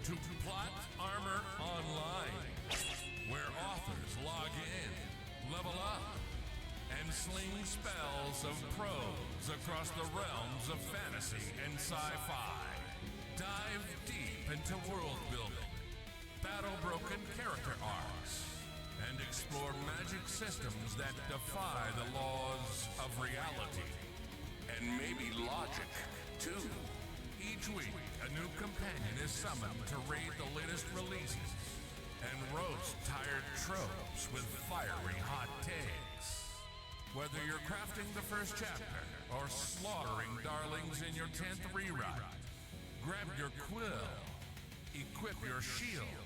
to Plot Armor Online, where authors log in, level up, and sling spells of prose across the realms of fantasy and sci-fi. Dive deep into world building, battle-broken character arcs, and explore magic systems that defy the laws of reality. And maybe logic, too. Each week, a new companion is summoned to raid the latest releases and roast tired tropes with fiery hot takes. Whether you're crafting the first chapter or slaughtering darlings in your 10th rewrite, grab your quill, equip your shield,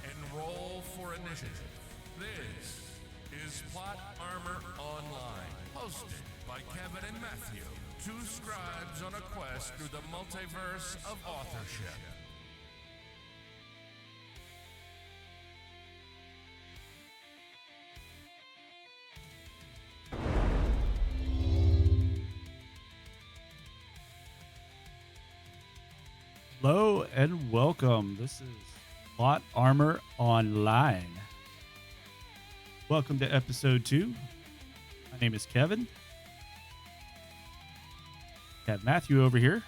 and roll for initiative. This is Plot Armor Online, hosted by Kevin and Matthew, two scribes on a quest through the multiverse of authorship. Hello and welcome. This is Plot Armor Online. Welcome to episode 2. My name is Kevin. Got Matthew over here.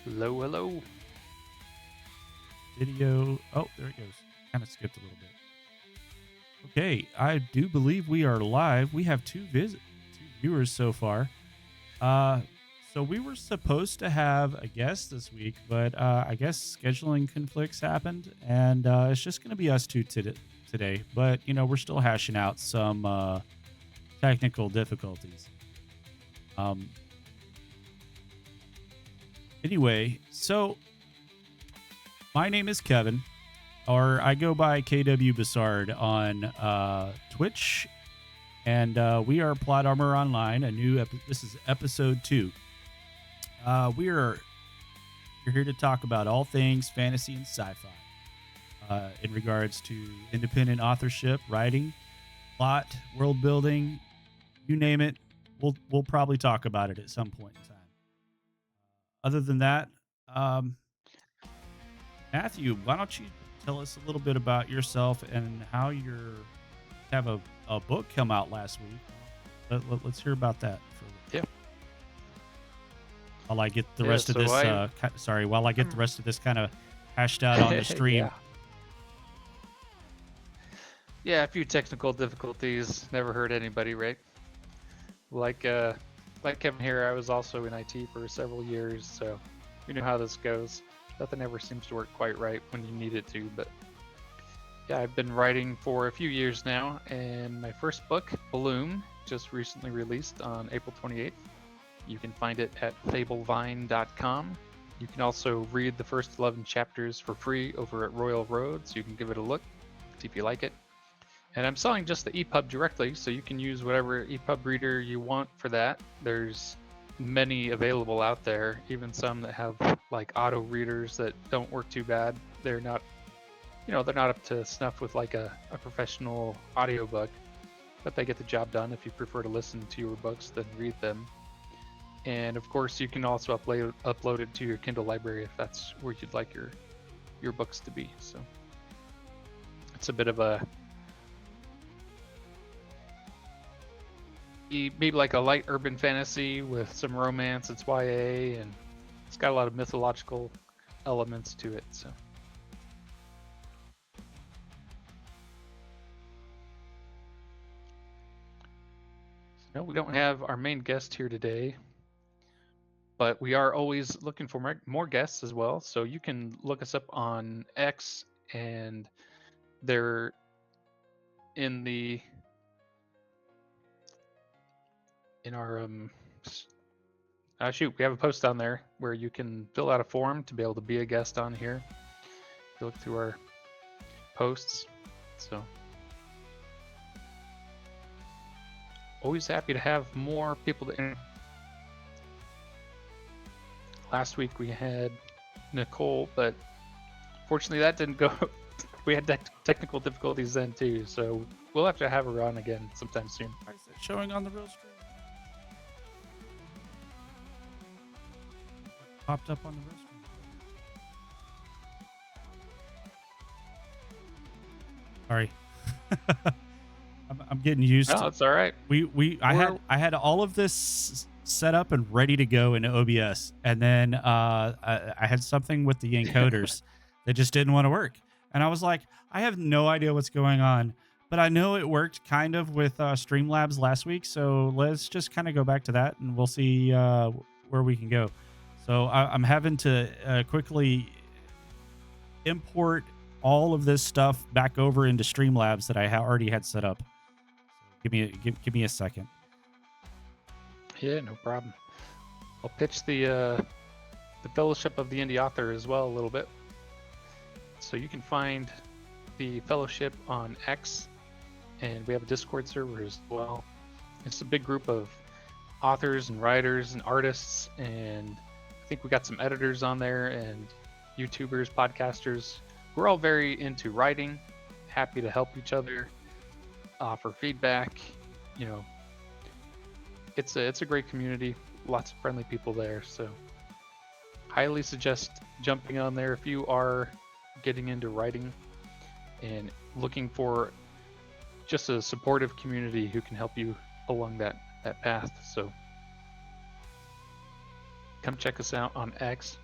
Hello, hello. Video. Oh, there it goes. Kind of skipped a little bit. Okay, I do believe we are live. We have two viewers so far. So we were supposed to have a guest this week, but I guess scheduling conflicts happened, and it's just going to be us two today. But, you know, we're still hashing out some technical difficulties. Anyway, so my name is Kevin, or I go by KW Bassard on Twitch. And we are Plot Armor Online, this is episode 2. We're here to talk about all things fantasy and sci-fi in regards to independent authorship, writing, plot, world building, you name it. We'll probably talk about it at some point in time. Other than that, Matthew, why don't you tell us a little bit about yourself and how you have a book come out last week. Let's hear about that. Yeah. While I get the rest of this, while I get the rest of this kind of hashed out on the stream. Yeah, a few technical difficulties. Never hurt anybody, right? Like Kevin here, I was also in IT for several years, so we know how this goes. Nothing ever seems to work quite right when you need it to, but yeah, I've been writing for a few years now, and my first book, Bloom, just recently released on April 28th. You can find it at fablevine.com. You can also read the first 11 chapters for free over at Royal Road, so you can give it a look, see if you like it. And I'm selling just the EPUB directly, so you can use whatever EPUB reader you want for that. There's many available out there, even some that have like auto readers that don't work too bad. They're not up to snuff with like a professional audiobook, but they get the job done if you prefer to listen to your books than read them. And of course, you can also upload it to your Kindle library if that's where you'd like your books to be. So it's a bit of maybe like a light urban fantasy with some romance. It's YA, and it's got a lot of mythological elements to it. So. No, we don't have our main guest here today, but we are always looking for more guests as well. So you can look us up on X, and they're in our we have a post down there where you can fill out a form to be able to be a guest on here. If you look through our posts, so. Always happy to have more people to interview. Last week we had Nicole, but fortunately that didn't go. We had technical difficulties then too, so we'll have to have her on again sometime soon. Why is it showing on the real stream? popped up on the restroom. Sorry. I'm getting used No, to it's all right. I had all of this set up and ready to go in OBS, and then I had something with the encoders that just didn't want to work, and I was like, I have no idea what's going on, but I know it worked kind of with Streamlabs last week, so let's just kind of go back to that, and we'll see where we can go. So I'm having to quickly import all of this stuff back over into Streamlabs that I already had set up. So give me a second. Yeah, no problem. I'll pitch the Fellowship of the Indie Author as well a little bit. So you can find the Fellowship on X, and we have a Discord server as well. It's a big group of authors and writers and artists, and I think we got some editors on there and YouTubers, podcasters. We're all very into writing, happy to help each other, offer feedback. You know, it's a great community, lots of friendly people there. So highly suggest jumping on there if you are getting into writing and looking for just a supportive community who can help you along that path. So come check us out on X.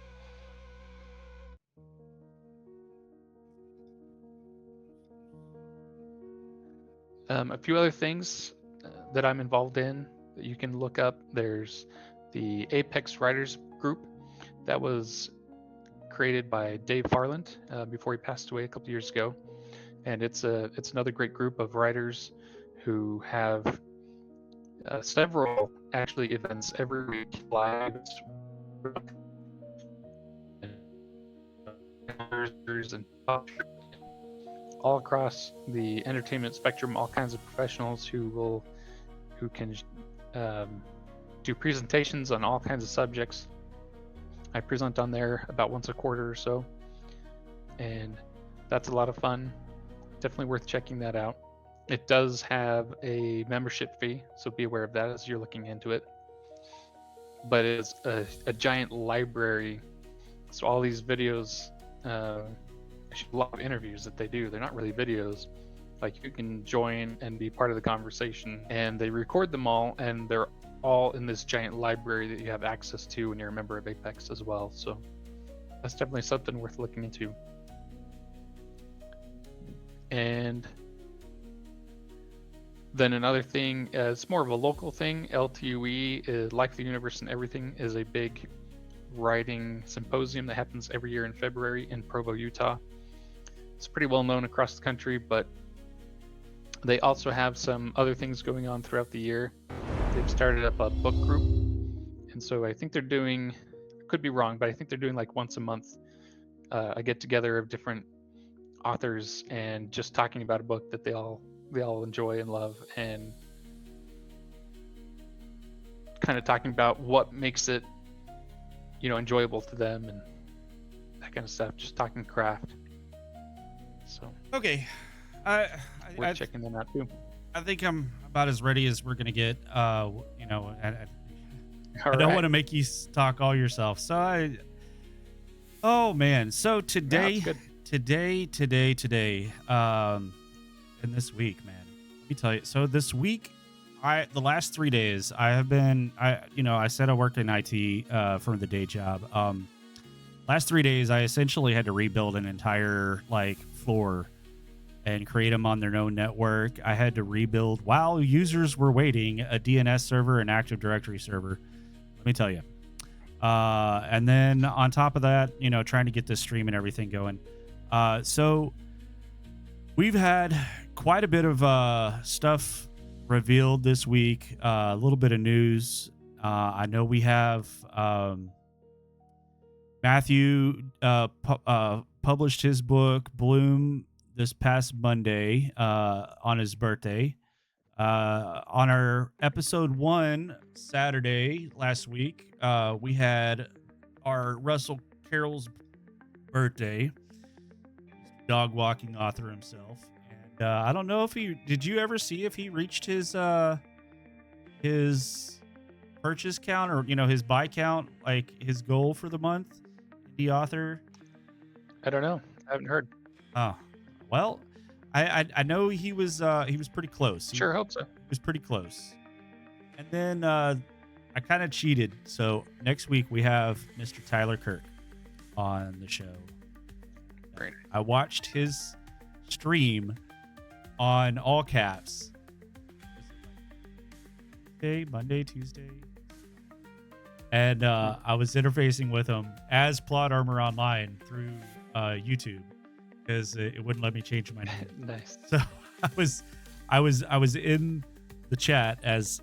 A few other things that I'm involved in that you can look up. There's the Apex Writers Group that was created by Dave Farland before he passed away a couple years ago, and it's another great group of writers who have several actually events every week live and all across the entertainment spectrum, all kinds of professionals who can do presentations on all kinds of subjects. I present on there about once a quarter or so, and that's a lot of fun. Definitely worth checking that out. It does have a membership fee, so be aware of that as you're looking into it. But it's a giant library, so all these videos, a lot of interviews that they do, they're not really videos. Like, you can join and be part of the conversation, and they record them all, and they're all in this giant library that you have access to when you're a member of Apex as well. So that's definitely something worth looking into. And then another thing, it's more of a local thing. LTUE, Life, the Universe, and Everything, is a big writing symposium that happens every year in February in Provo, Utah. It's pretty well known across the country, but they also have some other things going on throughout the year. They've started up a book group, and so I think they're doing, could be wrong, but I think they're doing like once a month a get together of different authors and just talking about a book that they all enjoy and love, and kind of talking about what makes it, enjoyable to them and that kind of stuff. Just talking craft. So Okay, we're checking them out too. I think I'm about as ready as we're gonna get. I All don't right. want to make you talk all yourself. So oh man. So today, and this week, man, let me tell you. So this week, the last 3 days, I have been, I said I work in IT for the day job. Last 3 days, I essentially had to rebuild an entire floor and create them on their own network. I had to rebuild while users were waiting a DNS server and Active Directory server. Let me tell you. And then on top of that, trying to get this stream and everything going. So we've had quite a bit of stuff revealed this week. A little bit of news. I know we have Matthew published his book Bloom this past Monday on his birthday. On our episode 1 Saturday last week, we had our Russell Carroll's birthday, dog walking author himself. And I don't know if did you ever see if he reached his purchase count or his buy count, like his goal for the month? Indie author. I don't know. I haven't heard. Oh, well, I know he was pretty close. He Sure, hope so. was pretty close. And then I kind of cheated. So next week we have Mr. Tyler Kirk on the show. Great. I watched his stream on all caps. Monday, Tuesday. And I was interfacing with him as Plot Armor Online through YouTube because it wouldn't let me change my name. Nice. So I was in the chat as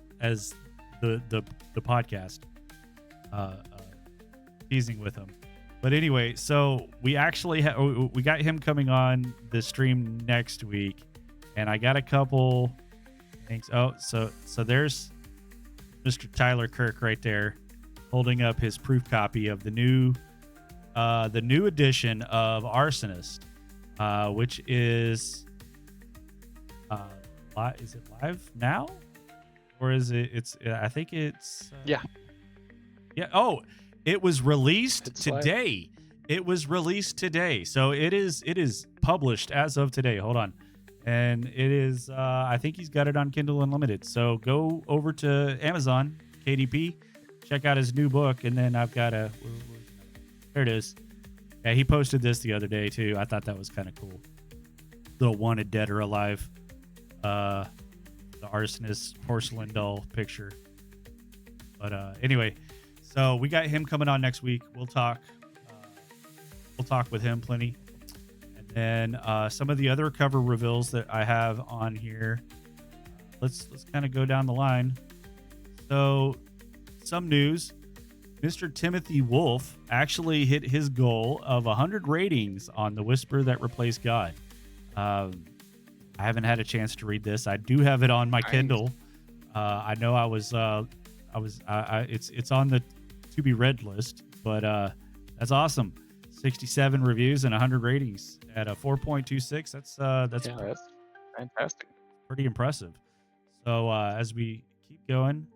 the podcast teasing with him. But anyway, so we actually we got him coming on the stream next week, and I got a couple things. Oh, so there's Mr. Tyler Kirk right there, holding up his proof copy of the new edition of Arsonist, which is is it live now, or is it's I think it's yeah. Oh, it was released It's today. It was released today, so it is published as of today. Hold on. And it is I think he's got it on Kindle Unlimited, so go over to Amazon KDP, check out his new book. And then I've got there it is. Yeah, he posted this the other day too. I thought that was kind of cool. Little wanted dead or alive the arsonist porcelain doll picture. But anyway, so we got him coming on next week. We'll talk with him plenty. And then some of the other cover reveals that I have on here. Let's kind of go down the line. So some news. Mr. Timothy Wolf actually hit his goal of 100 ratings on The Whisper That Replaced God. I haven't had a chance to read this. I do have it on my Kindle. I know it's on the to be read list, but that's awesome. 67 reviews and 100 ratings at a 4.26. That's fantastic. Pretty impressive. So as we keep going,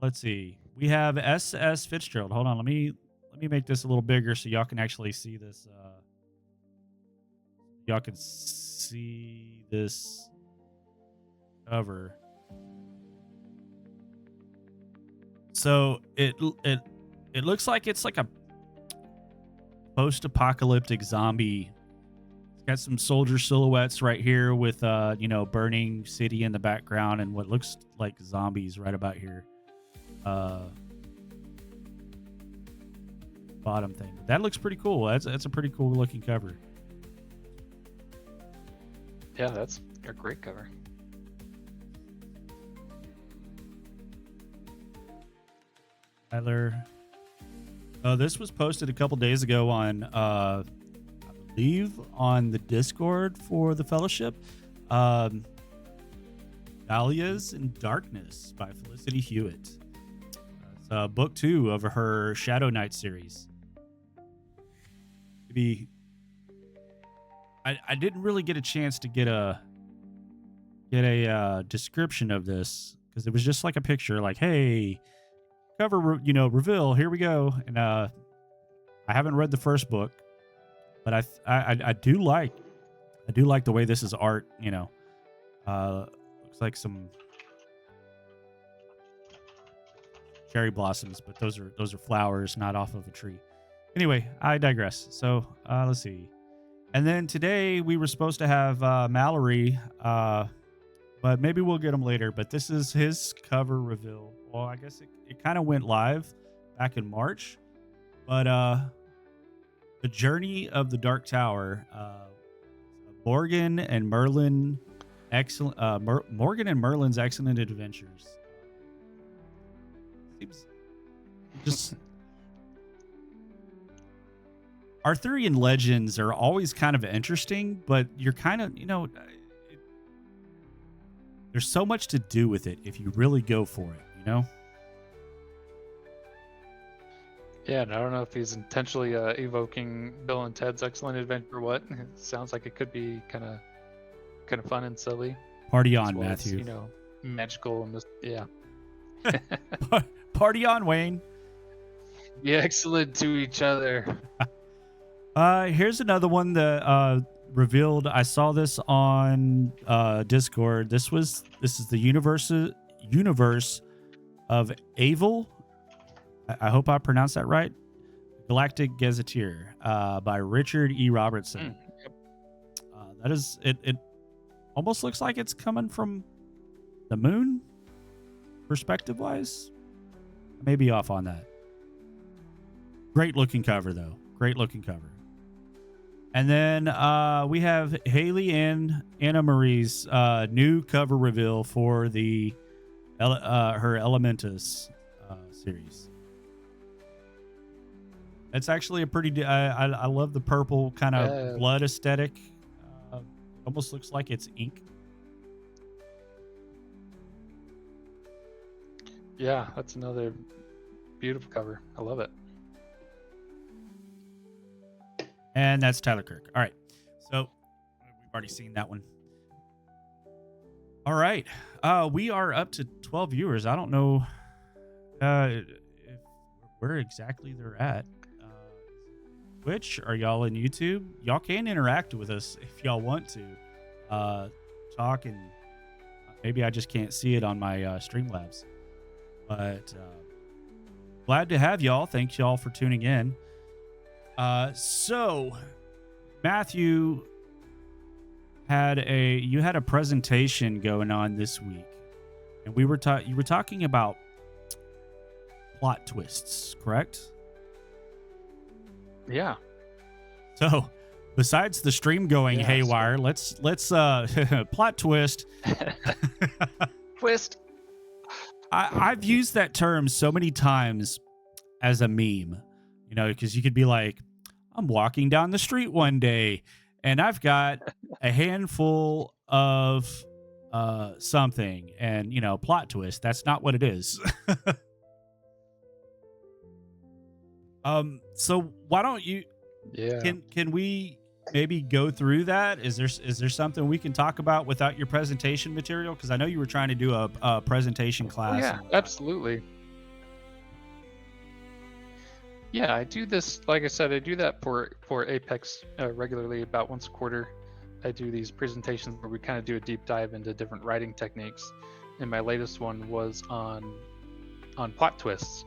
let's see. We have S.S. Fitzgerald. Hold on, let me make this a little bigger so y'all can actually see this. Y'all can see this cover. So it looks like it's like a post-apocalyptic zombie. It's got some soldier silhouettes right here with burning city in the background and what looks like zombies right about here. Bottom thing. That looks pretty cool. That's a pretty cool looking cover. Yeah, that's a great cover. Tyler. This was posted a couple days ago on, I believe, on the Discord for the Fellowship. Dahlias in Darkness by Felicity Hewitt. It's book 2 of her Shadow Knight series. Maybe I didn't really get a chance to get a description of this because it was just like a picture, like, hey, cover reveal, here we go. And I haven't read the first book, but I do like the way this is art. Looks like some cherry blossoms, but those are flowers, not off of a tree. Anyway, I digress. So let's see. And then today we were supposed to have Mallory, but maybe we'll get him later. But this is his cover reveal. Well, I guess it kind of went live back in March. But The Journey of the Dark Tower, Morgan and Merlin's Excellent Adventures. Seems just Arthurian legends are always kind of interesting, but you're kind of, there's so much to do with it if you really go for it, Yeah, and I don't know if he's intentionally evoking Bill and Ted's Excellent Adventure or what. It sounds like it could be kind of fun and silly. Party on, Matthew. Magical and yeah. Party on, Wayne. Be excellent to each other. Here's another one that revealed. I saw this on Discord. This is the universe of Avil. I hope I pronounced that right. Galactic Gazetteer by Richard E. Robertson. Yep. That is it. It almost looks like it's coming from the moon, perspective wise. I may be off on that. Great looking cover though. Great looking cover. And then we have Haley Anna Marie's new cover reveal for the her Elementus series. It's actually a pretty. I love the purple kind of blood aesthetic. Almost looks like it's ink. Yeah, that's another beautiful cover. I love it. And that's Tyler Kirk. All right. So we've already seen that one. All right. We are up to 12 viewers. I don't know where exactly they're at. Twitch, are y'all in YouTube? Y'all can interact with us if y'all want to talk, and maybe I just can't see it on my Streamlabs. But glad to have y'all. Thanks y'all for tuning in. So Matthew had a presentation going on this week, and you were talking about plot twists, correct? Yeah. So besides the stream going haywire, let's plot twist. Twist. I've used that term so many times as a meme, because you could be like, I'm walking down the street one day and I've got a handful of something, and plot twist. That's not what it is. So why don't you? Yeah. Can we maybe go through that? Is there something we can talk about without your presentation material? Because I know you were trying to do a presentation class. Yeah, absolutely. Yeah, I do this. Like I said, I do that for Apex regularly, about once a quarter. I do these presentations where we kind of do a deep dive into different writing techniques. And my latest one was on plot twists.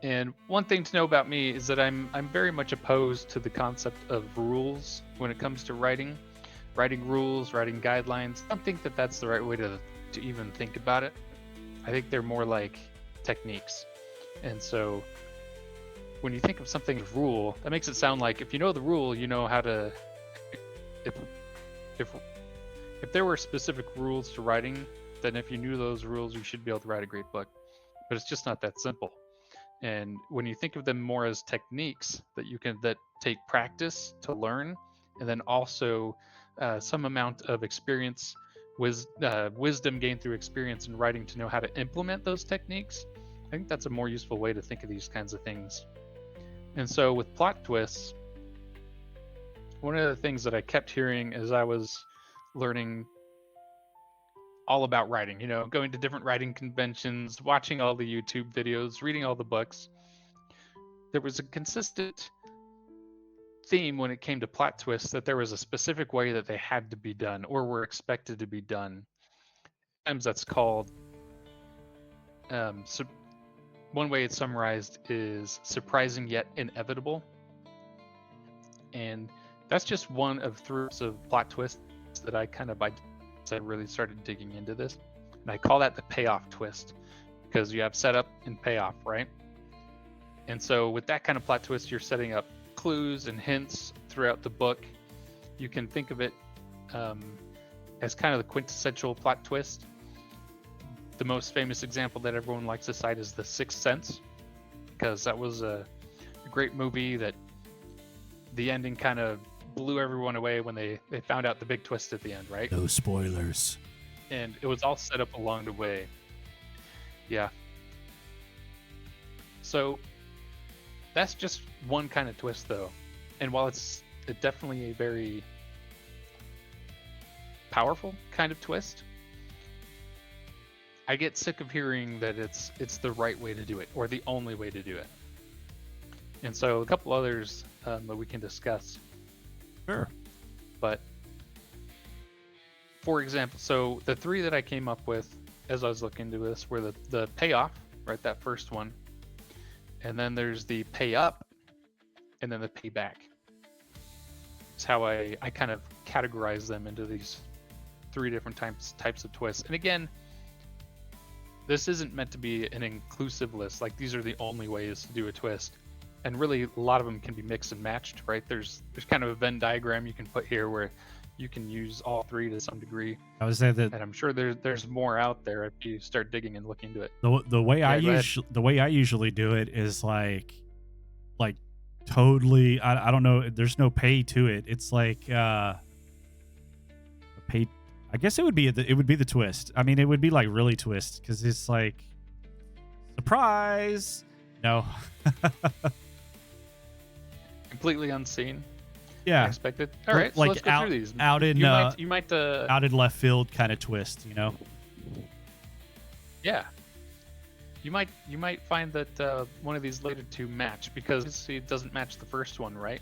And one thing to know about me is that I'm very much opposed to the concept of rules when it comes to writing rules, writing guidelines. I don't think that that's the right way to even think about it. I think they're more like techniques. And so when you think of something as rule, that makes it sound like if you know the rule, you know how to. If there were specific rules to writing, then if you knew those rules, you should be able to write a great book. But it's just not that simple. And when you think of them more as techniques that take practice to learn, and then also some amount of experience, wisdom gained through experience in writing to know how to implement those techniques, I think that's a more useful way to think of these kinds of things. And so with plot twists, one of the things that I kept hearing as I was learning all about writing, going to different writing conventions, watching all the YouTube videos, reading all the books, there was a consistent theme when it came to plot twists that there was a specific way that they had to be done or were expected to be done. Sometimes that's called, one way it's summarized is surprising yet inevitable. And that's just one of three of plot twists that I really started digging into this. And I call that the payoff twist, because you have setup and payoff, right? And so with that kind of plot twist, you're setting up clues and hints throughout the book. You can think of it as kind of the quintessential plot twist. The most famous example that everyone likes to cite is The Sixth Sense, because that was a great movie that the ending kind of blew everyone away when they found out the big twist at the end, right? No spoilers. And it was all set up along the way. Yeah. So that's just one kind of twist, though. And while it's definitely a very powerful kind of twist, I get sick of hearing that it's the right way to do it or the only way to do it. And so a couple others that we can discuss. Sure. But for example, so the three that I came up with as I was looking into this were the payoff, right? That first one. And then there's the pay up and then the payback. It's how I kind of categorize them into these three different types of twists. And again, this isn't meant to be an inclusive list. Like these are the only ways to do a twist. And really a lot of them can be mixed and matched, right? There's kind of a Venn diagram you can put here where you can use all three to some degree. I would say that, and I'm sure there's more out there if you start digging and looking into it. the way I usually do it is like totally. I don't know. There's no pay to it. It's like pay. I guess it would be the twist. I mean, it would be like really twist because it's like surprise. No. Completely unseen. Yeah. Unexpected. All right. Like so let's go through these. Out in you might out in left field kind of twist, you know. Yeah. You might find that one of these later two match because it doesn't match the first one, right?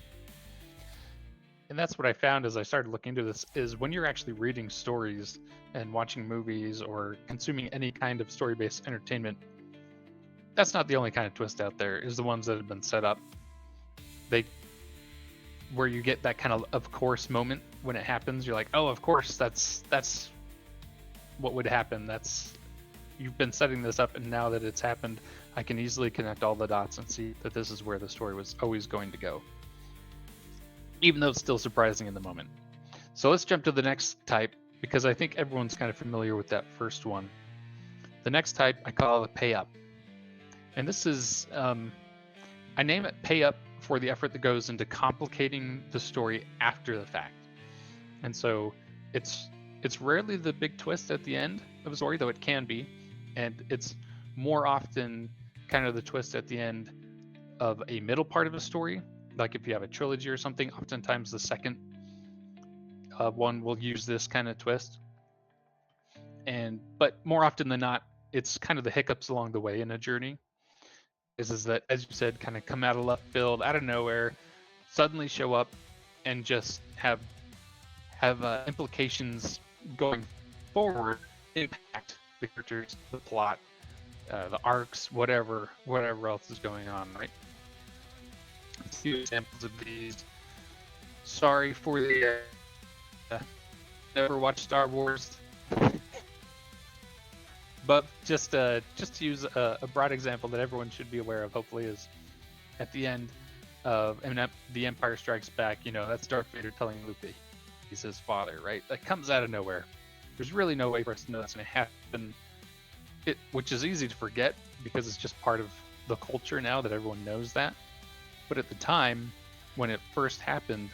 And that's what I found as I started looking into this is when you're actually reading stories and watching movies or consuming any kind of story-based entertainment, that's not the only kind of twist out there. Is the ones that have been set up. Where you get that kind of course moment when it happens. You're like, oh, of course, that's what would happen. You've been setting this up, and now that it's happened, I can easily connect all the dots and see that this is where the story was always going to go, even though it's still surprising in the moment. So let's jump to the next type, because I think everyone's kind of familiar with that first one. The next type I call the pay up. And this is, I name it pay up for the effort that goes into complicating the story after the fact. And so it's rarely the big twist at the end of a story, though it can be. And it's more often kind of the twist at the end of a middle part of a story. Like if you have a trilogy or something, oftentimes the second one will use this kind of twist. But more often than not, it's kind of the hiccups along the way in a journey. Is that, as you said, kind of come out of left field, out of nowhere, suddenly show up, and just have implications going forward, impact the characters, the plot, the arcs, whatever else is going on, right? A few examples of these. Sorry for the never watched Star Wars. But just to use a broad example that everyone should be aware of, hopefully, is at the end of The Empire Strikes Back, that's Darth Vader telling Luke that he's his father, right? That comes out of nowhere. There's really no way for us to know that's going to happen, which is easy to forget because it's just part of the culture now that everyone knows that. But at the time, when it first happened,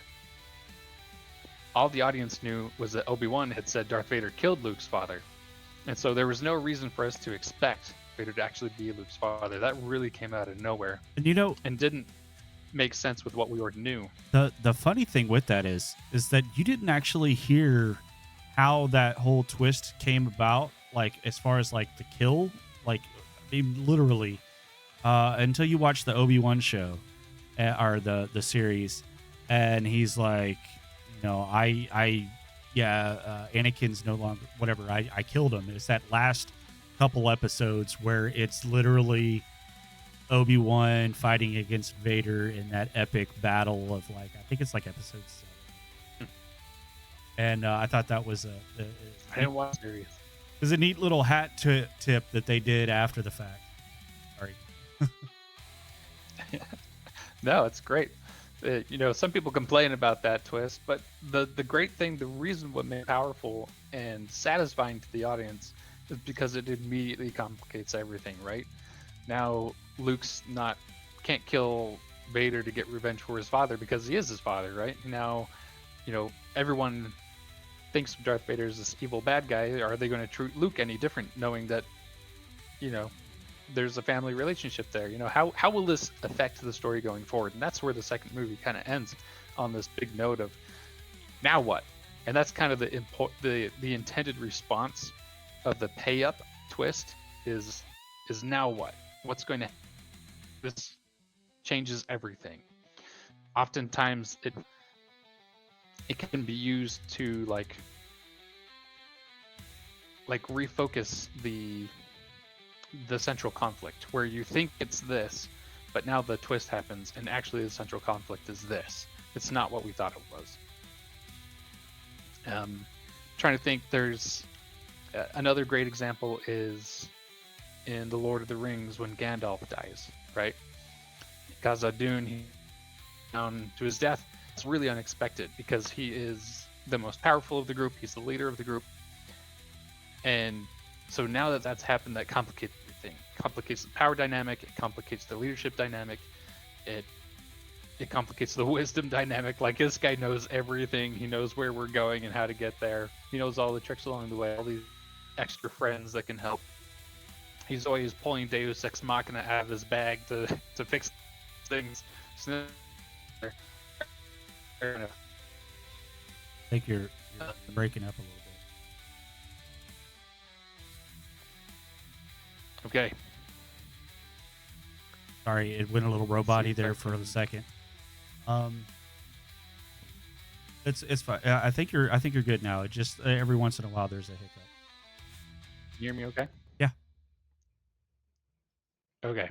all the audience knew was that Obi-Wan had said Darth Vader killed Luke's father. And so there was no reason for us to expect Vader to actually be Luke's father. That really came out of nowhere. And didn't make sense with what we already knew. The funny thing with that is that you didn't actually hear how that whole twist came about, like as far as like the kill, like I mean, literally, until you watch the Obi-Wan show or the series, and he's like, Anakin's no longer whatever. I killed him. It's that last couple episodes where it's literally Obi-Wan fighting against Vader in that epic battle of I think it's like episode 7. And I thought that was I didn't watch the series. It was a neat little hat tip that they did after the fact. Sorry. No, it's great. Some people complain about that twist, but the great thing, the reason what made it powerful and satisfying to the audience is because it immediately complicates everything, right? Now Luke's can't kill Vader to get revenge for his father because he is his father, right? Now, everyone thinks of Darth Vader as this evil bad guy. Are they going to treat Luke any different, knowing that, there's a family relationship there? How will this affect the story going forward? And that's where the second movie kind of ends, on this big note of now what? And that's kind of the intended response of the pay up twist is now what? What's going to this changes everything. Oftentimes it can be used to like refocus the central conflict, where you think it's this, but now the twist happens and actually the central conflict is this. It's not what we thought it was. Trying to think, there's another great example is in The Lord of the Rings when Gandalf dies, right? Khazad-dûm, he down to his death. It's really unexpected because he is the most powerful of the group. He's the leader of the group. And so now that that's happened, that complicates everything. It complicates the power dynamic. It complicates the leadership dynamic. It complicates the wisdom dynamic. Like, this guy knows everything. He knows where we're going and how to get there. He knows all the tricks along the way, all these extra friends that can help. He's always pulling Deus Ex Machina out of his bag to fix things. So, I think you're breaking up a little bit. Okay. Sorry, it went a little robot-y there for a second. It's fine. I think you're good now. It just every once in a while there's a hiccup. You hear me okay? Yeah. Okay.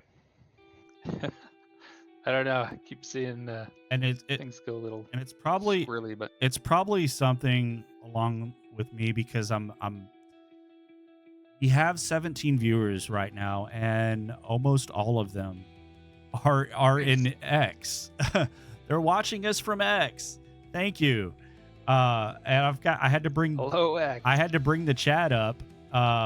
I don't know. I keep seeing And things go a little and it's probably squirrely, but it's probably something along with me because we have 17 viewers right now, and almost all of them are in X. They're watching us from X. Thank you. And I had to bring hello, X. I had to bring the chat up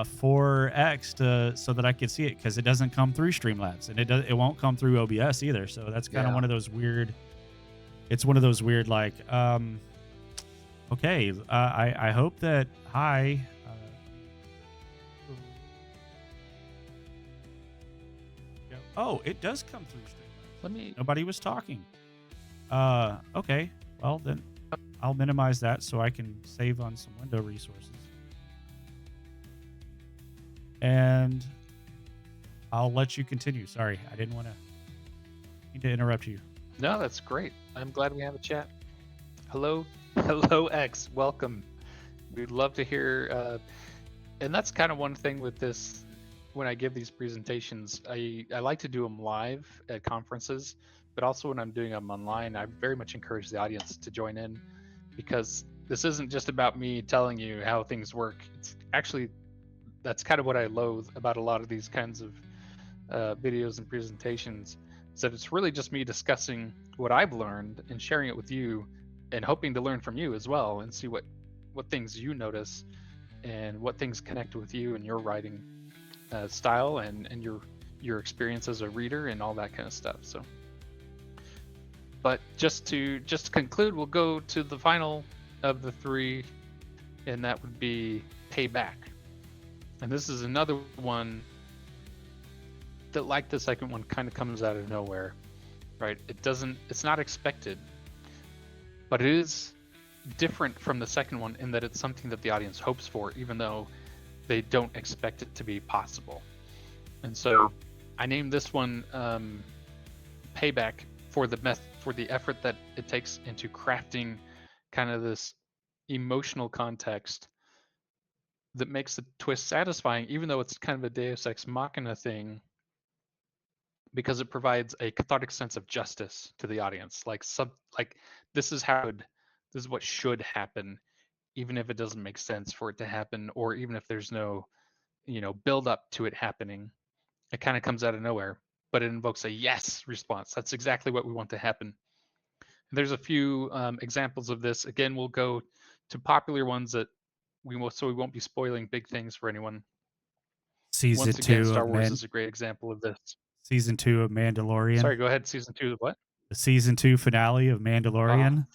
for X so that I could see it, because it doesn't come through Streamlabs, and it won't come through OBS either. So that's kind of one of those weird. It's one of those weird like. Okay, I hope that hi. Oh, it does come through Streamlabs. Nobody was talking. Okay. Well, then I'll minimize that so I can save on some window resources. And I'll let you continue. Sorry, I didn't want to interrupt you. No, that's great. I'm glad we have a chat. Hello, X. Welcome. We'd love to hear. And that's kind of one thing with this. When I give these presentations, I like to do them live at conferences, but also when I'm doing them online, I very much encourage the audience to join in, because this isn't just about me telling you how things work. It's actually, that's kind of what I loathe about a lot of these kinds of videos and presentations, is that it's really just me discussing what I've learned and sharing it with you, and hoping to learn from you as well and see what things you notice and what things connect with you and your writing style and your experience as a reader and all that kind of stuff. So, but just to conclude, we'll go to the final of the three, and that would be Payback. And this is another one that, like the second one, kind of comes out of nowhere, right? It's not expected, but it is different from the second one in that it's something that the audience hopes for, even though they don't expect it to be possible. And so I named this one Payback for the effort that it takes into crafting kind of this emotional context that makes the twist satisfying, even though it's kind of a Deus Ex Machina thing, because it provides a cathartic sense of justice to the audience. Like this is what should happen, even if it doesn't make sense for it to happen, or even if there's no, build up to it happening. It kind of comes out of nowhere, but it invokes a yes response. That's exactly what we want to happen. And there's a few examples of this. Again, we'll go to popular ones that we won't be spoiling big things for anyone. Season 2 Star of Wars is a great example of this. Season 2 of Mandalorian. Sorry, go ahead. Season 2 of what? The season 2 finale of Mandalorian.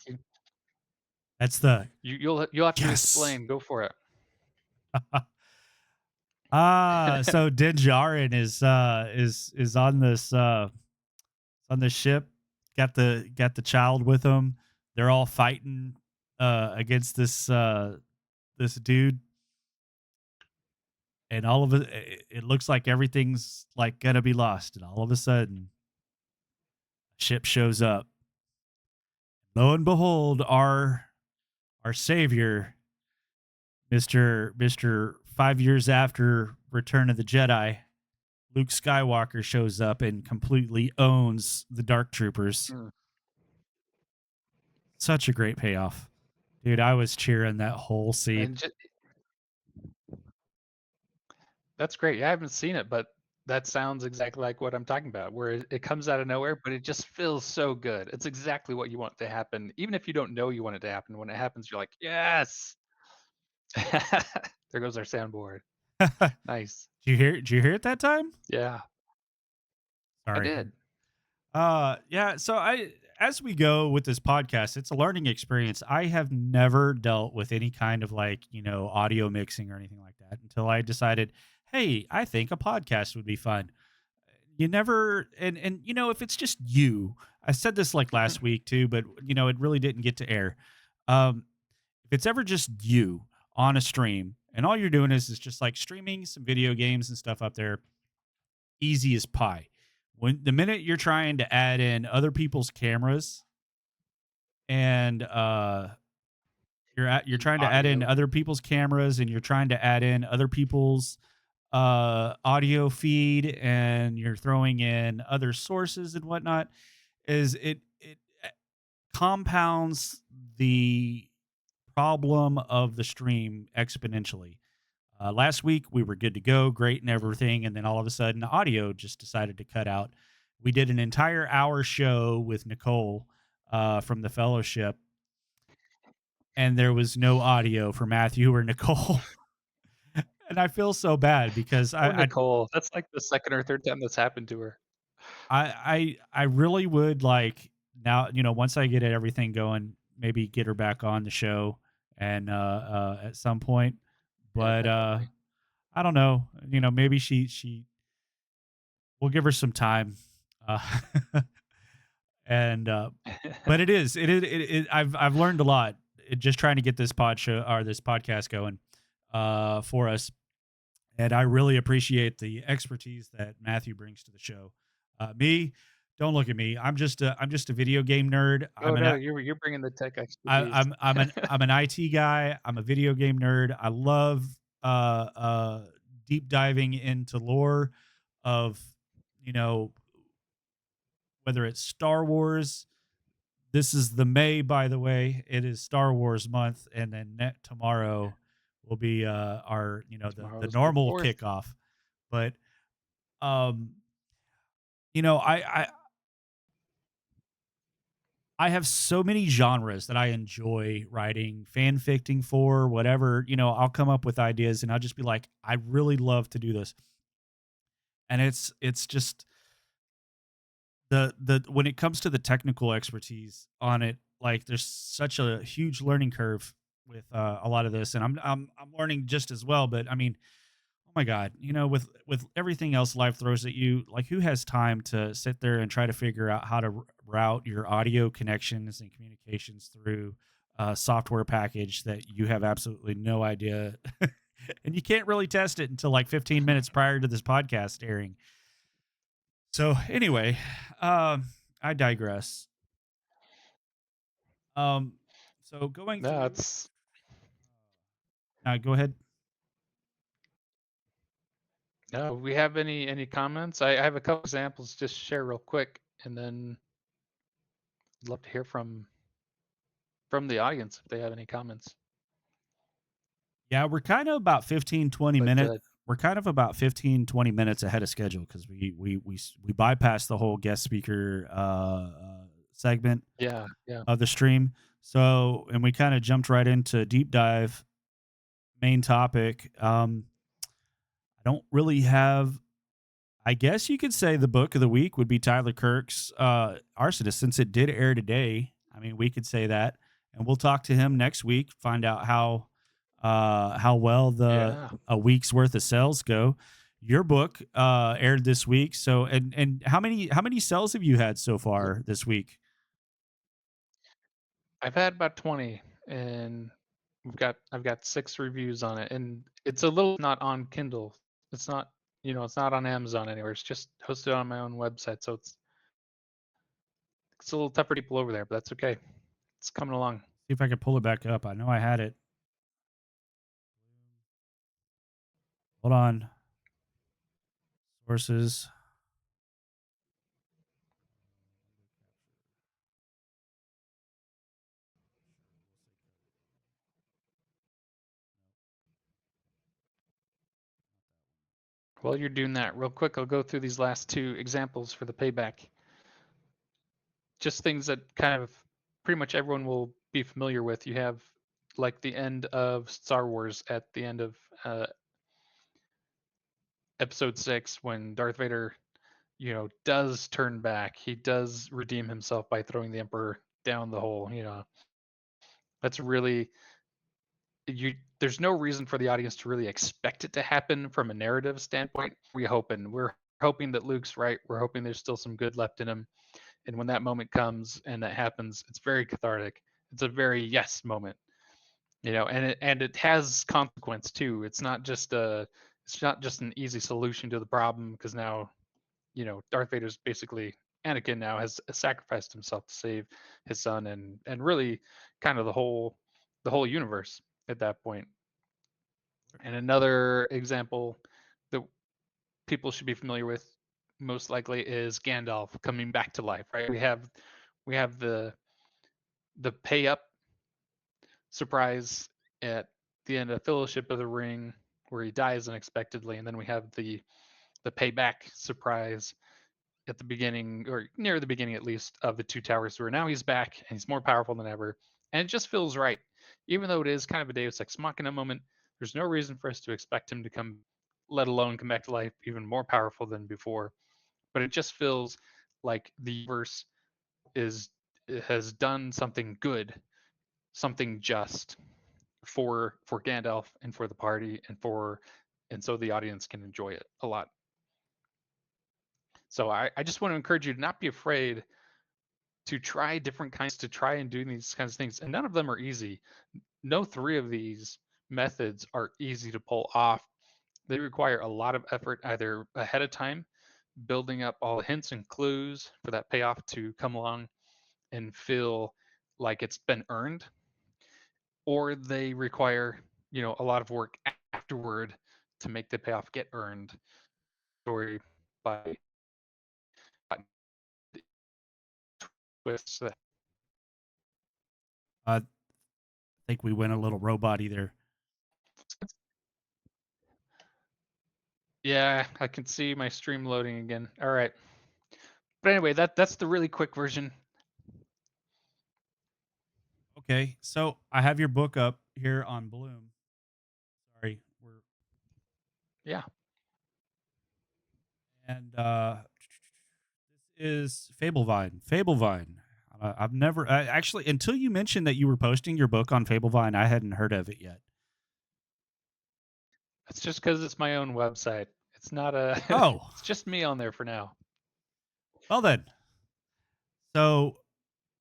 That's the you'll have to explain. Go for it. So Din Djarin is on this ship. Got the child with him. They're all fighting against this dude, and all of it looks like everything's like gonna be lost, and all of a sudden, ship shows up. Lo and behold, our savior, Mister 5 years after Return of the Jedi, Luke Skywalker shows up and completely owns the Dark Troopers. Mm. Such a great payoff, dude. I was cheering that whole scene. And that's great. Yeah, I haven't seen it, but that sounds exactly like what I'm talking about, where it comes out of nowhere, but it just feels so good. It's exactly what you want to happen, even if you don't know you want it to happen. When it happens, you're like, yes. There goes our soundboard. Nice. Did you hear it that time? Yeah, I Sorry. did. Yeah, so I as we go with this podcast, it's a learning experience. I have never dealt with any kind of like, audio mixing or anything like that until I decided, hey, I think a podcast would be fun. You never and if it's just you, I said this like last week too, but it really didn't get to air. Um, if it's ever just you on a stream and all you're doing is just like streaming some video games and stuff up there, easy as pie. When the minute you're trying to add in other people's cameras and you're trying to add in Audio. other people's cameras and you're trying to add in other people's audio feed and you're throwing in other sources and whatnot, is it compounds the problem of the stream exponentially. Last week we were good to go, great and everything, and then all of a sudden audio just decided to cut out. We did an entire hour show with Nicole from the Fellowship, and there was no audio for Matthew or Nicole, and I feel so bad because Poor Nicole. That's like the second or third time that's happened to her. I really would like now, once I get everything going, maybe get her back on the show and at some point. Yeah, But definitely. I don't know. Maybe she we'll give her some time. Uh and but I've learned a lot just trying to get this pod show or this podcast going for us. And I really appreciate the expertise that Matthew brings to the show. Me, don't look at me. I'm just a video game nerd. Oh no, you're bringing the tech expertise. I'm an IT guy. I'm a video game nerd. I love deep diving into lore of you know whether it's Star Wars. This is the May, by the way. It is Star Wars month, and then tomorrow will be our the Tomorrow's the normal 4th. kickoff. But um, you know, I have so many genres that I enjoy writing fanficting for, whatever. I'll come up with ideas and I'll just be like, I really love to do this. And it's just the when it comes to the technical expertise on it, like there's such a huge learning curve with a lot of this, and I'm learning just as well. But I mean, oh my god, with everything else life throws at you, like who has time to sit there and try to figure out how to route your audio connections and communications through a software package that you have absolutely no idea, and you can't really test it until like 15 minutes prior to this podcast airing. So anyway, I digress. Um, so going No, through, it's go ahead. no. We have any comments? I have a couple examples just share real quick, and then I'd love to hear from the audience if they have any comments. Yeah, we're kind of about 15, 20 But minutes. We're kind of about 15, 20 minutes ahead of schedule because we bypassed the whole guest speaker segment yeah. of the stream. So, and we kind of jumped right into deep dive main topic. I don't really have, I guess you could say the book of the week would be Tyler Kirk's Arsonist, since it did air today. I mean, we could say that, and we'll talk to him next week, find out how well the Yeah. a week's worth of sales go. Your book aired this week, so and how many sales have you had so far this week? I've had about 20, and I've got 6 reviews on it, and it's a little not on Kindle, It's not, it's not on Amazon anywhere. It's just hosted on my own website, so it's a little tougher to people over there, but that's okay. It's coming along. See if I can pull it back up. I know I had it. Hold on. Sources. While you're doing that, real quick, I'll go through these last two examples for the payback. Just things that kind of pretty much everyone will be familiar with. You have like the end of Star Wars at the end of Episode 6 when Darth Vader, does turn back. He does redeem himself by throwing the Emperor down the hole. That's really there's no reason for the audience to really expect it to happen from a narrative standpoint. We're hoping that Luke's right. We're hoping there's still some good left in him. And when that moment comes and that happens, it's very cathartic. It's a very yes moment, and it has consequence too. It's not just an easy solution to the problem because now, Darth Vader's basically Anakin now has sacrificed himself to save his son and really kind of the whole universe at that point. And another example that people should be familiar with most likely is Gandalf coming back to life, right? We have the pay up surprise at the end of Fellowship of the Ring where he dies unexpectedly, and then we have the payback surprise at the beginning, or near the beginning at least, of the Two Towers, where now he's back and he's more powerful than ever, and it just feels right. Even though it is kind of a Deus Ex Machina moment, there's no reason for us to expect him to come, let alone come back to life even more powerful than before. But it just feels like the universe is has done something good, something just for Gandalf and for the party and so the audience can enjoy it a lot. So I just want to encourage you to not be afraid to try different kinds to try and do these kinds of things. And none of them are easy. No three of these methods are easy to pull off. They require a lot of effort either ahead of time, building up all the hints and clues for that payoff to come along and feel like it's been earned, or they require, a lot of work afterward to make the payoff get earned. Story by twists that I think we went a little robot-y there. Yeah, I can see my stream loading again. All right. But anyway, that's the really quick version. Okay, so I have your book up here on Bloom. Sorry, we're Yeah. and this is Fablevine. Fablevine. I've never actually until you mentioned that you were posting your book on Fablevine. I hadn't heard of it yet. It's just because it's my own website. It's not a. Oh, It's just me on there for now. well then. So,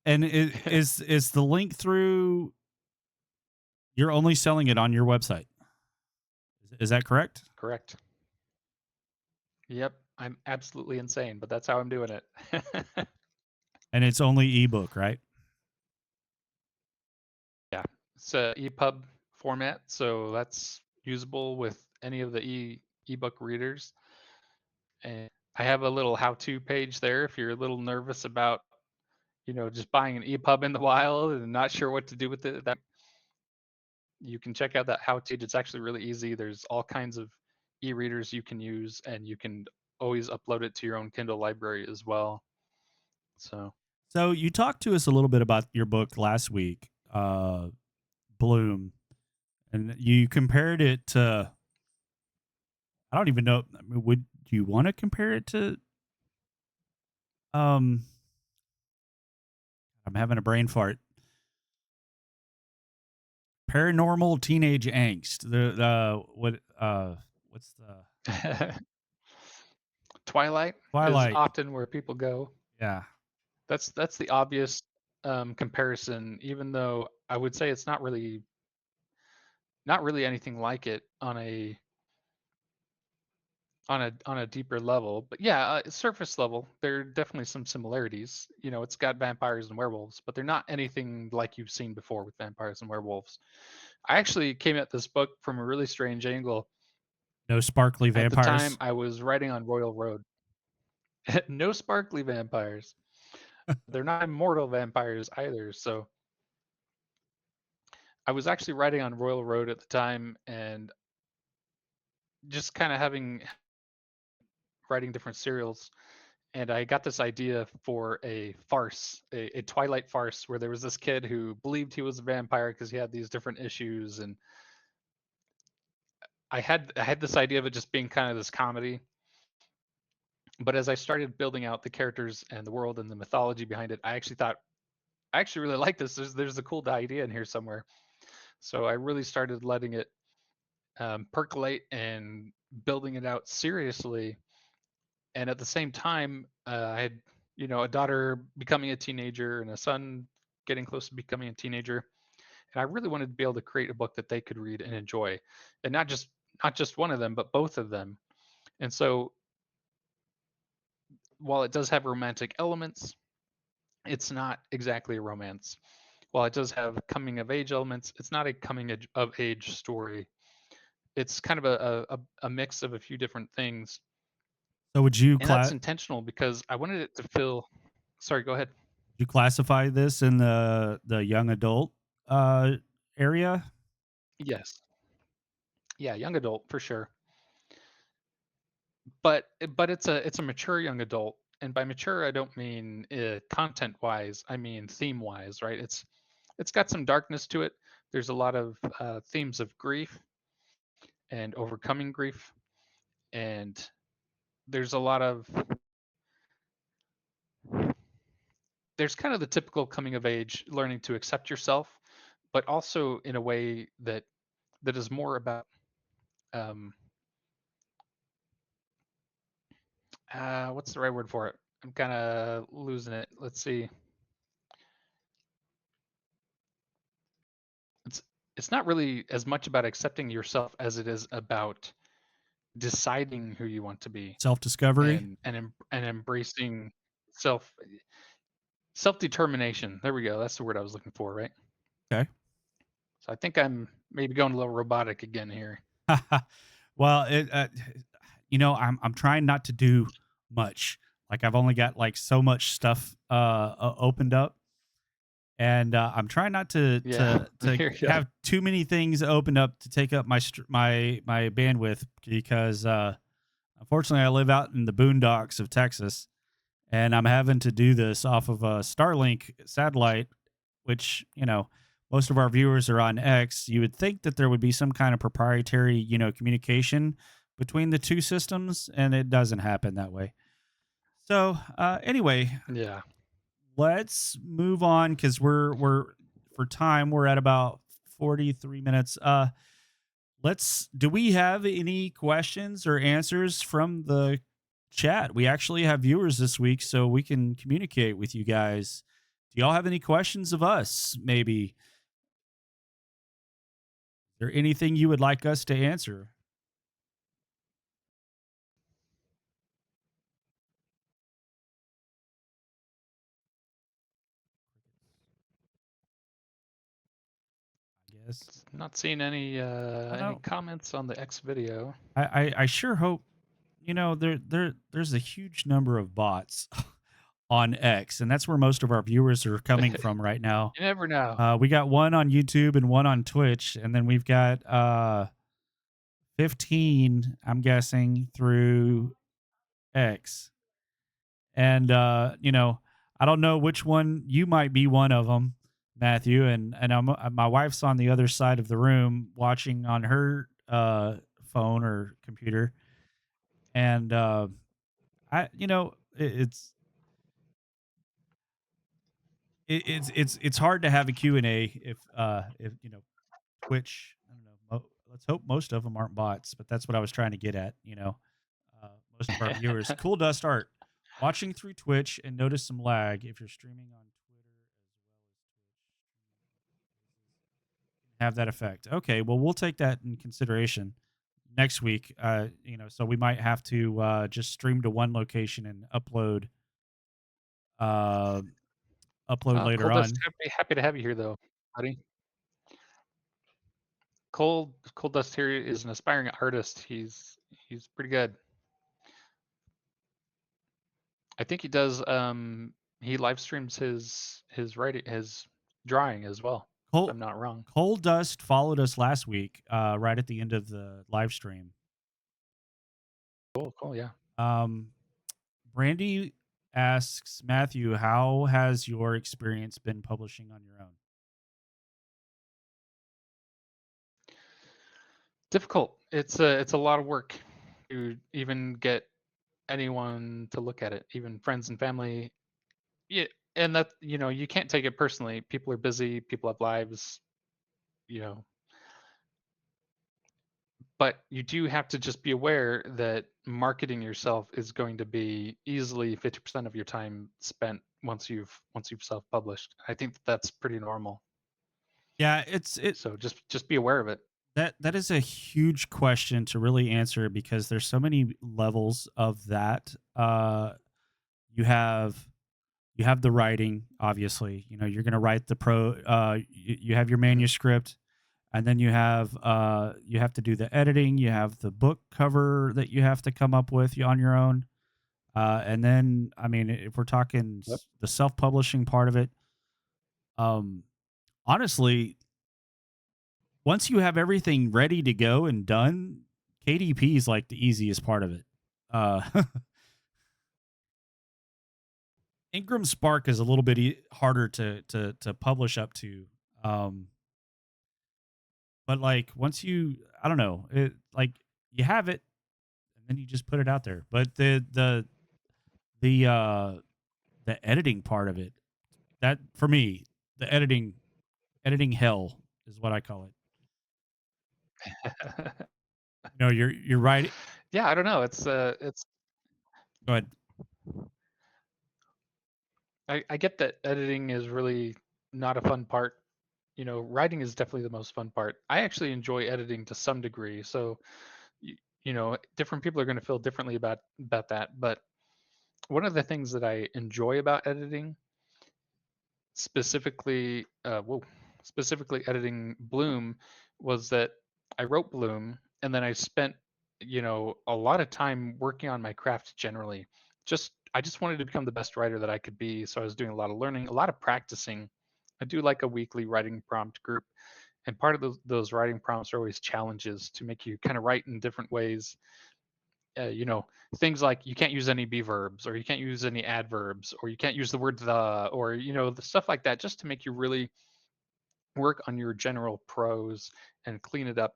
and is the link through? You're only selling it on your website. Is that correct? Correct. Yep. I'm absolutely insane, but that's how I'm doing it. And it's only ebook, right? Yeah. It's a EPUB format, so that's usable with any of the ebook readers. And I have a little how-to page there if you're a little nervous about, just buying an EPUB in the wild and not sure what to do with it. That you can check out that how-to. It's actually really easy. There's all kinds of e-readers you can use, and you can always upload it to your own Kindle library as well. So you talked to us a little bit about your book last week, Bloom, and you compared it to. I don't even know. I mean, would you want to compare it to? Um, I'm having a brain fart. Paranormal teenage angst. What's the Twilight is Twilight? often where people go. Yeah. That's the obvious comparison, even though I would say it's not really anything like it on a on a deeper level. But yeah, surface level, there are definitely some similarities. You know, it's got vampires and werewolves, but they're not anything like you've seen before with vampires and werewolves. I actually came at this book from a really strange angle. No sparkly At the time, vampires. I was writing on Royal Road. No sparkly vampires. They're not immortal vampires either. So I was actually writing on Royal Road at the time and just kind of having writing different serials. And I got this idea for a farce, a Twilight farce, where there was this kid who believed he was a vampire because he had these different issues. And I had this idea of it just being kind of this comedy. But as I started building out the characters and the world and the mythology behind it, I actually thought I actually really like this. There's a cool idea in here somewhere. So I really started letting it percolate and building it out seriously. And at the same time, I had, you know, a daughter becoming a teenager and a son getting close to becoming a teenager. And I really wanted to be able to create a book that they could read and enjoy, and not just one of them, but both of them. And so while it does have romantic elements, it's not exactly a romance. While it does have coming of age elements, it's not a of age story. It's kind of a mix of a few different things. So would you And that's intentional because I wanted it to feel. Sorry, go ahead. classify this in the young adult uh area? Yes. Yeah, young adult for sure. But it's a mature young adult, and by mature I don't mean content wise. I mean theme wise, right? It's got some darkness to it. There's a lot of themes of grief and overcoming grief, and there's a lot of there's kind of the typical coming of age, learning to accept yourself, but also in a way that is more about um, what's the right word for it? I'm kind of losing it. Let's see. It's it's not really as much about accepting yourself as it is about deciding who you want to be Self-discovery? and embracing self self determination. There we go. That's the word I was looking for, right? Okay. So I think I'm maybe going a little robotic again here. Well, I'm trying not to do much. Like I've only got like so much stuff opened up, and I'm trying not to Yeah, here you go. have too many things opened up to take up my bandwidth because unfortunately I live out in the boondocks of Texas, and I'm having to do this off of a Starlink satellite, which, most of our viewers are on X. You would think that there would be some kind of proprietary, communication between the two systems, and it doesn't happen that way. So, anyway, Yeah. let's move on because we're for time we're at about 43 minutes. Let's do we have any questions or answers from the chat? We actually have viewers this week, so we can communicate with you guys. Do y'all have any questions of us? Maybe, is there anything you would like us to answer? I guess Not seeing I don't any know. comments on the X video. I sure hope, there's a huge number of bots on X, and that's where most of our viewers are coming from right now. You never know. We got one on YouTube and one on Twitch, and then we've got 15, I'm guessing, through X. And I don't know which one you might be one of them, Matthew. And my wife's on the other side of the room watching on her phone or computer, and it's hard to have a Q&A if Twitch. I don't know. Let's hope most of them aren't bots, but that's what I was trying to get at. Most of our viewers. Cool Dust Art, watching through Twitch and notice some lag if you're streaming on Twitter as well as Twitch. Have that effect. Okay, well we'll take that in consideration. next week. So we might have to just stream to one location and uh, upload later Cold Dust, on. happy to have you here, though, buddy. Cold Dust here is an aspiring artist. He's pretty good. I think he does. He live streams his writing, his drawing as well. If Cold I'm not wrong. Cold Dust followed us last week, right at the end of the live stream. Cool, yeah. Um, Brandy asks Matthew, "How has your experience been publishing on your own?" Difficult. It's a lot of work to even get anyone to look at it, even friends and family. Yeah, and that you can't take it personally. People are busy. People have lives. You know, but you do have to just be aware that marketing yourself is going to be easily 50% of your time spent once you've self-published. I think that's pretty normal. Yeah, it So just be aware of it. that is a huge question to really answer because there's so many levels of that. You have you have the writing, obviously. You're going to write the you have your Mhm. manuscript, and then you have to do the editing. You have the book cover that you have to come up with on your own. And then, I mean, if we're talking Yep. the self-publishing part of it, um, honestly, once you have everything ready to go and done, KDP is like the easiest part of it. Uh, Ingram Spark is a little bit harder to publish up to. Um, but like once I don't know, like you have it, and then you just put it out there. But the the editing part of it, that for me, the editing hell is what I call it. You're right. Yeah, I don't know. It's Go ahead. I get that editing is really not a fun part. Writing is definitely the most fun part. I actually enjoy editing to some degree. So, different people are going to feel differently about that. But one of the things that I enjoy about editing, specifically, specifically editing Bloom, was that I wrote Bloom and then I spent, a lot of time working on my craft generally. I just wanted to become the best writer that I could be. So I was doing a lot of learning, a lot of practicing. I do like a weekly writing prompt group, and part of those writing prompts are always challenges to make you kind of write in different ways. Things like you can't use any be verbs, or you can't use any adverbs, or you can't use the word the, or the stuff like that, just to make you really work on your general prose and clean it up.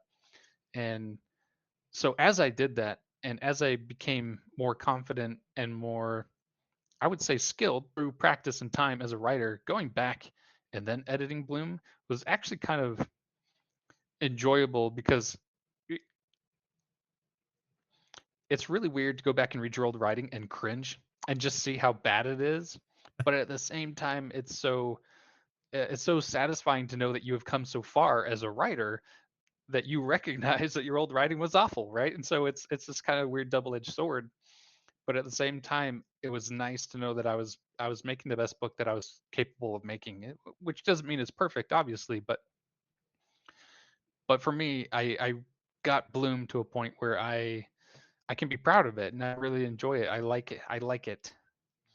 And so as I did that, and as I became more confident and more, I would say, skilled through practice and time as a writer, going back and then editing Bloom was actually kind of enjoyable, because it's really weird to go back and read your old writing and cringe and just see how bad it is. But at the same time, it's so satisfying to know that you have come so far as a writer that you recognize that your old writing was awful, right? And so it's this kind of weird double-edged sword. But at the same time, it was nice to know that I was making the best book that I was capable of making. Which doesn't mean it's perfect, obviously, but for me, I got Bloom to a point where I can be proud of it and I really enjoy it. I like it. I like it.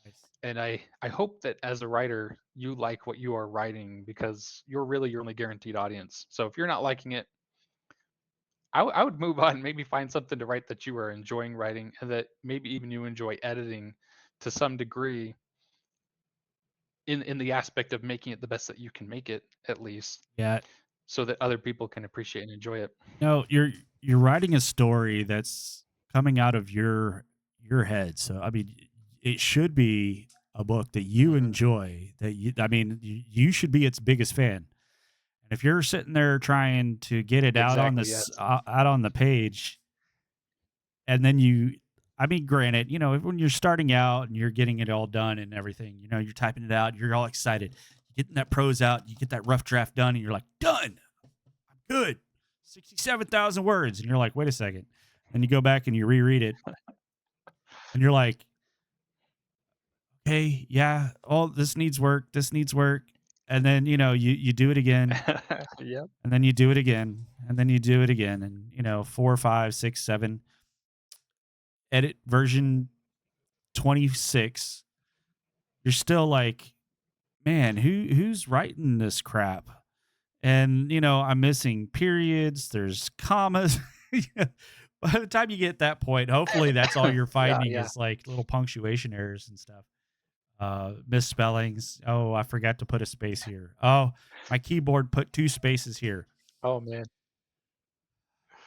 Nice. And I hope that as a writer, you like what you are writing, because you're really your only guaranteed audience. So if you're not liking it, I would move on, maybe find something to write that you are enjoying writing, and that maybe even you enjoy editing to some degree, in the aspect of making it the best that you can make it, at least, Yeah. so that other people can appreciate and enjoy it. No, you're writing a story that's coming out of your head. So I mean, it should be a book that you Mhm. enjoy. I mean, you should be its biggest fan. And if you're sitting there trying to get it out on Exactly, this yes. out on the page, and then I mean, granted, when you're starting out and you're getting it all done and everything, you're typing it out, you're all excited, you're getting that prose out, you get that rough draft done, and you're like, done, I'm good. 67,000 words. And you're like, wait a second. And you go back and you reread it and you're like, okay, yeah, oh, this needs work. This needs work. And then, you do it again Yep. and then you do it again and then you do it again. And, 4, 5, 6, 7, edit version 26. You're still like, man, who's writing this crap? And I'm missing periods. There's commas. Yeah. By the time you get that point, hopefully that's all you're Yeah, finding yeah. is like little punctuation errors and stuff. Misspellings. Oh, I forgot to put a space here. Oh, my keyboard put 2 spaces here. Oh man.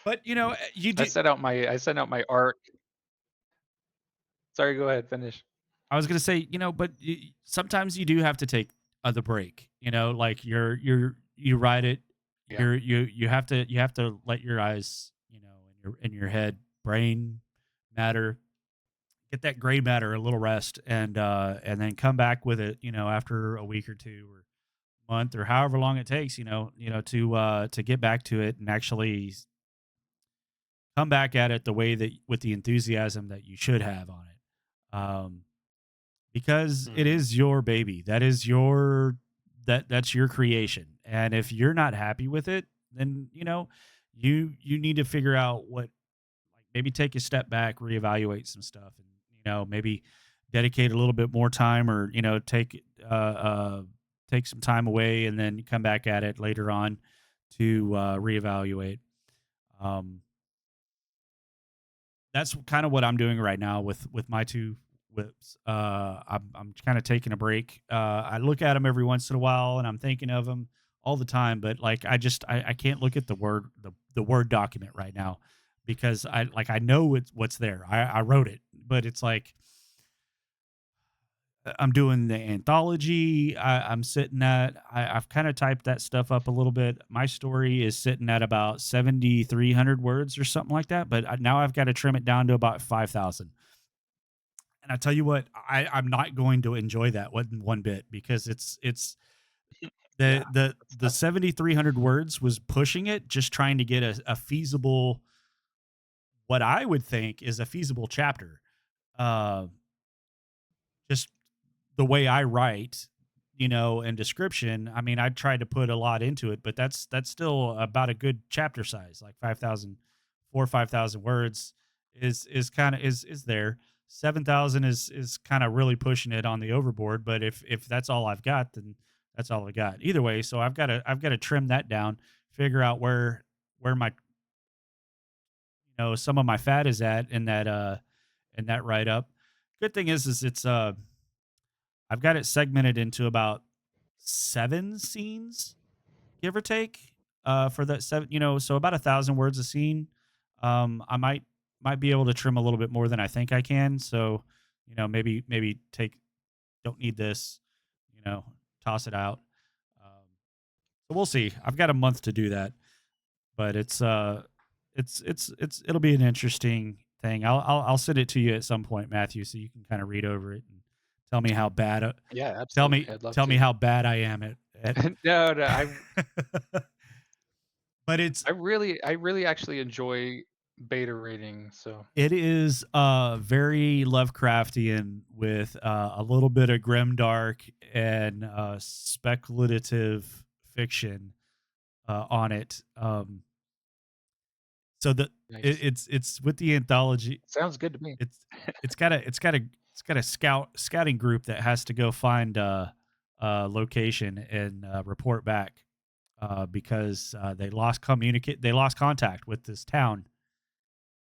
But you do. I sent out my art. Sorry, go ahead, finish. I was gonna say, but sometimes you do have to take the break. Like you write it. Yeah. You have to let your eyes, in your head, brain matter, get that gray matter a little rest, and then come back with it. After a week or two or month or however long it takes. To get back to it and actually come back at it the way that with the enthusiasm that you should have on it. Because it Mhm. is your baby. That's your creation. And if you're not happy with it, then you need to figure out what, like, maybe take a step back, reevaluate some stuff, and maybe dedicate a little bit more time, or take some time away and then come back at it later on to reevaluate. Um, that's kind of what I'm doing right now with my two whips. I'm kind of taking a break. I look at them every once in a while, and I'm thinking of them all the time. But like, I can't look at the Word document right now because I know what's there. I wrote it, but it's like I'm doing the anthology. I'm sitting at. I've kind of typed that stuff up a little bit. My story is sitting at about 7,300 words or something like that. But now I've got to trim it down to about 5,000. And I tell you what, I'm not going to enjoy that one bit because it's Yeah, that's the tough. 7,300 words was pushing it, just trying to get a feasible, what I would think is a feasible chapter. Uh, just the way I write, and description, I mean, I tried to put a lot into it, but that's still about a good chapter size, like 5,000, 5,000 words is kind of is there. 7,000 is kind of really pushing it on the overboard, but if that's all I've got, then that's all I got. Either way, so I've got to trim that down, figure out where my some of my fat is at in that write up. Good thing is it's I've got it segmented into about 7 scenes, give or take, for that 7, so about 1,000 words a scene. I might be able to trim a little bit more than I think I can. So, maybe take don't need this, you know, toss it out. So we'll see. I've got a month to do that, but it'll be an interesting thing. I'll send it to you at some point, Matthew, so you can kind of read over it and tell me how bad. Yeah, Tell absolutely. me I'd love tell me to. how bad I am at. No, no, But I really actually enjoy beta reading, so it is very Lovecraftian with a little bit of grimdark and speculative fiction on it. So nice. it's with the anthology. Sounds good to me. It's it's got a scouting group that has to go find a location and report back because they lost contact with this town,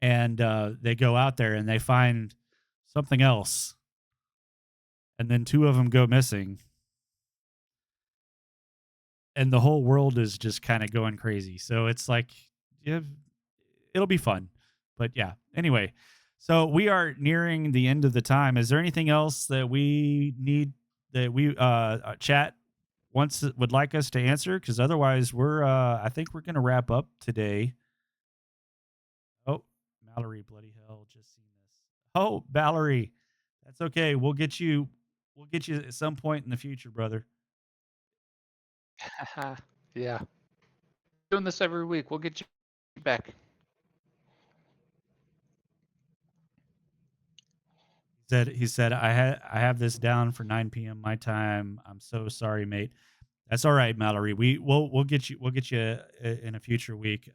and they go out there and they find something else, and then 2 of them go missing, and the whole world is just kind of going crazy. So it's like, yeah, it'll be fun. But yeah, anyway, so we are nearing the end of the time. Is there anything else that we need that we chat wants would like us to answer? Because otherwise, I think we're gonna wrap up today. Oh, Mallory, bloody hell, just seen this. Oh, Valerie, that's okay. We'll get you at some point in the future, brother. Yeah. Doing this every week. We'll get you Back. He said I have this down for 9 p.m. my time. I'm so sorry, mate. That's all right, Mallory. We'll get you in a future week.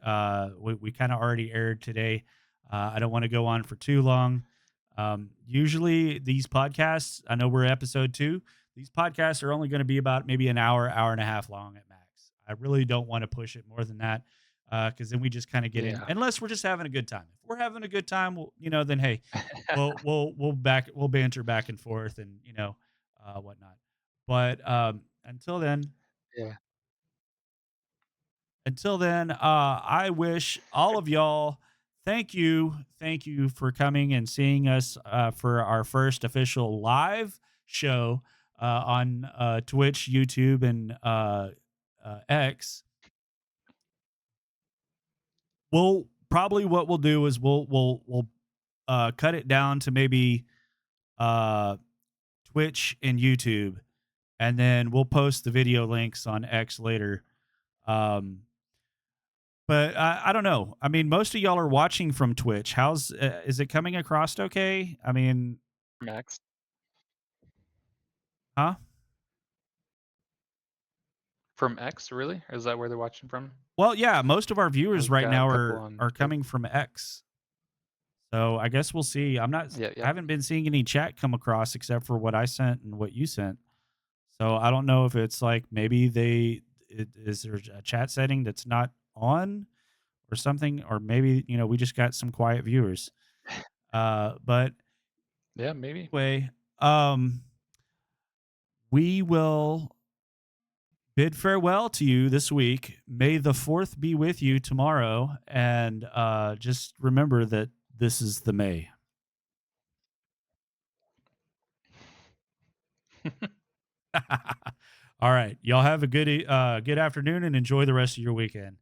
We kind of already aired today. I don't want to go on for too long. Usually these podcasts, I know we're episode 2. These podcasts are only going to be about maybe an hour, hour and a half long at max. I really don't want to push it more than that because then we just kind of get in. Yeah. Unless we're just having a good time. If we're having a good time, then hey, we'll banter back and forth and whatnot. But Yeah. until then, I wish all of y'all thank you for coming and seeing us for our first official live show on Twitch, YouTube, and X. We'll probably what we'll do is we'll cut it down to maybe uh, Twitch and YouTube, and then we'll post the video links on X later. Um, But I don't know. I mean, most of y'all are watching from Twitch. Is it coming across okay? I mean, Max. huh? From X, really? Is that where they're watching from? Well, yeah, most of our viewers I've right got a now couple are on are Twitch. coming from X. So I guess we'll see. Yeah, I yeah. haven't been seeing any chat come across except for what I sent and what you sent. So I don't know if it's like maybe is there a chat setting that's not on or something, or maybe we just got some quiet viewers. But Yeah, maybe. anyway, we will bid farewell to you this week. May the 4th be with you tomorrow. And just remember that this is the May. All right. Y'all have a good afternoon and enjoy the rest of your weekend.